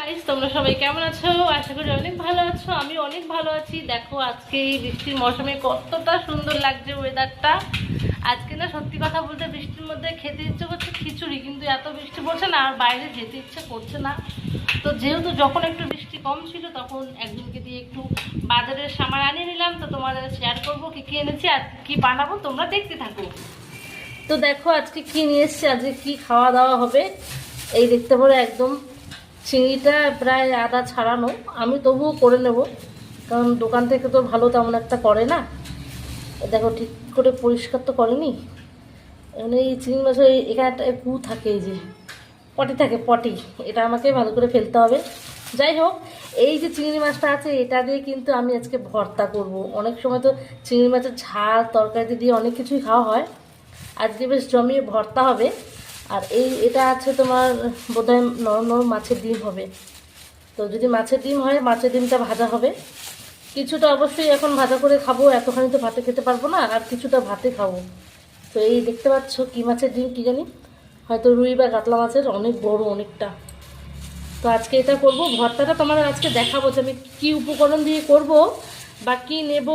Guys, তোমরা সবাই কেমন আছো? আশা করি অনেক ভালো আছো। আমি অনেক ভালো আছি। দেখো আজকে এই বৃষ্টির মৌসুমে কতটা সুন্দর লাগছে ওয়েদারটা। আজকে না সত্যি কথা বলতে বৃষ্টির মধ্যে খেতে ইচ্ছে করছে খিচুড়ি, কিন্তু এত বৃষ্টি পড়ছে না আর বাইরে যেতে ইচ্ছে করছে না। তো যেহেতু যখন একটু বৃষ্টি কম ছিল তখন একদিনকে দিয়ে একটু বাজারের সামান আনিয়ে নিলাম। তো তোমাদের শেয়ার করবো কি কি এনেছি আর কি বানাবো, তোমরা দেখতে থাকো। তো দেখো আজকে কি নিয়ে এসছি, আজকে কি খাওয়া দাওয়া হবে। এই দেখতে পারো একদম চিংড়িটা প্রায় আদা ছাড়ানো, আমি তবুও করে নেব কারণ দোকান থেকে তো ভালো তেমন একটা করে না। দেখো ঠিক করে পরিষ্কার তো করেনি। মানে এই চিংড়ি মাছের এখানে একটা পু থাকে, এই যে পটি থাকে, পটি, এটা আমাকে ভালো করে ফেলতে হবে। যাই হোক, এই যে চিংড়ি মাছটা আছে এটা দিয়ে কিন্তু আমি আজকে ভর্তা করব। অনেক সময় তো চিংড়ি মাছের ঝাল তরকারি দিয়ে অনেক কিছুই খাওয়া হয়, আজকে বেশ জমিয়ে ভর্তা হবে। আর এটা আছে তোমার বোধহয় নরম নরম মাছের ডিম হবে। তো যদি মাছের ডিম হয় মাছের ডিমটা ভাজা হবে, কিছুটা অবশ্যই এখন ভাজা করে খাবো, এতখানি তো ভাতে খেতে পারবো না, আর কিছুটা ভাতে খাবো। তো এই দেখতে পাচ্ছ কি মাছের ডিম কি জানি, হয়তো রুই বা কাতলা মাছের, অনেক বড় অনেকটা। তো আজকে এটা করব ভর্তাটা, তোমাদের আজকে দেখাবো যে আমি কী উপকরণ দিয়ে করব বা কী নেব,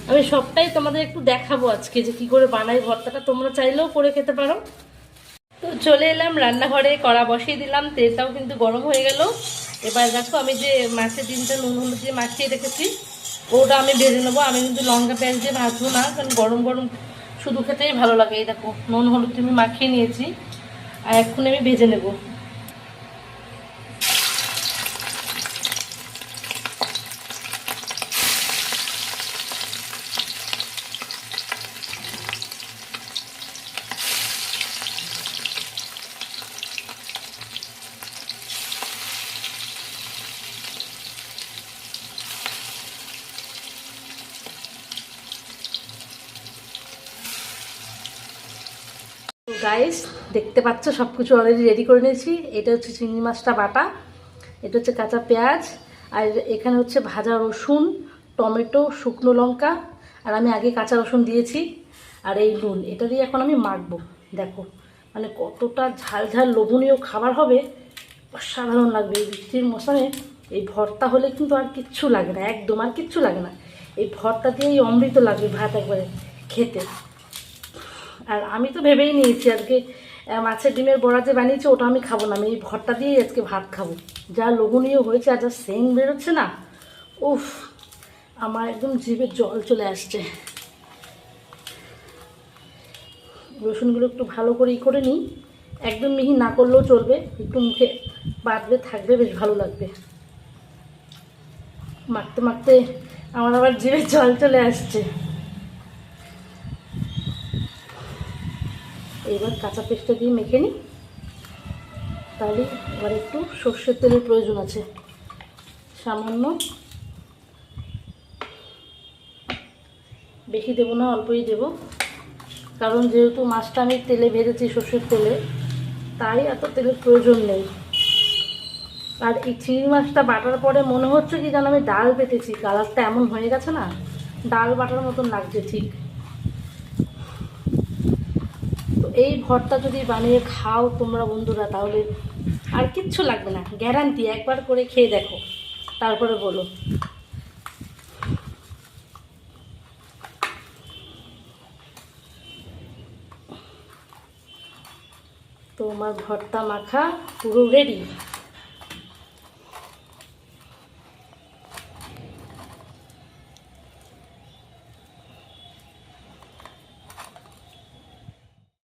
আমি সবটাই তোমাদের একটু দেখাবো আজকে যে কী করে বানাই ভর্তাটা। তোমরা চাইলেও করে খেতে পারো। তো চলে এলাম রান্নাঘরে, কড়া বসিয়ে দিলাম, তেলটাও কিন্তু গরম হয়ে গেল। এবার দেখো আমি যে মাছের ডিমটা নুন হলুদ দিয়ে মাখিয়ে রেখেছি ওটা আমি ভেজে নেবো। আমি কিন্তু লঙ্কা পেঁয়াজ দিয়ে ভাজবো না, কারণ গরম গরম শুধু খেতেই ভালো লাগে। এই দেখো নুন হলুদ আমি মাখিয়ে নিয়েছি আর এখন আমি ভেজে নেবো। গাইস দেখতে পাচ্ছ সব কিছু অলরেডি রেডি করে নিয়েছি। এটা হচ্ছে চিংড়ি মাছটা বাটা, এটা হচ্ছে কাঁচা পেঁয়াজ, আর এখানে হচ্ছে ভাজা রসুন, টমেটো, শুকনো লঙ্কা, আর আমি আগে কাঁচা রসুন দিয়েছি, আর এই নুন। এটা দিয়ে এখন আমি মাখবো। দেখো মানে কতটা ঝাল ঝাল লোভনীয় খাবার হবে, অসাধারণ লাগবে। এই বৃষ্টির মৌসুমে এই ভর্তা হলে কিন্তু আর কিচ্ছু লাগে না, একদম আর কিচ্ছু লাগে না। এই ভর্তা দিয়েই অমৃত লাগবে ভাত একবারে খেতে। আর আমি তো ভেবেই নিয়েছি আজকে মাছের ডিমের বড়া যে বানিয়েছি ওটা আমি খাবো না, আমি এই ভর্তা দিয়েই আজকে ভাত খাবো। যা লোভনীয় হয়েছে আর যা সেন্ট বেরোচ্ছে না, উফ, আমার একদম জিভে জল চলে আসছে। রসুনগুলো একটু ভালো করে করে নিই, একদম মিহি না করলেও চলবে, একটু মুখে বাঁধবে থাকবে, বেশ ভালো লাগবে। মাখতে মাখতে আমার আবার জিভে জল চলে আসছে। এবার কাঁচা পেস্টটা দিয়ে মেখে নিই, তাহলে এবার একটু সর্ষের তেলের প্রয়োজন আছে সামান্য, বেশি দেবো না, অল্পই দেবো, কারণ যেহেতু মাছটা আমি তেলে ভেজেছি সর্ষের তেলে, তাই এত তেলের প্রয়োজন নেই। আর এই চিংড়ি মাছটা বাটার পরে মনে হচ্ছে কি যেন আমি ডাল বেটেছি, কালারটা এমন হয়ে গেছে না, ডাল বাটার মতন লাগছে ঠিক। তো এই ভর্তা যদি বানিয়ে খাও তোমরা বন্ধুরা, তাহলে আর কিচ্ছু লাগবে না, গ্যারান্টি। একবার করে খেয়ে দেখো, তারপরে বলো। তো আমার ভর্তা মাখা পুরো রেডি।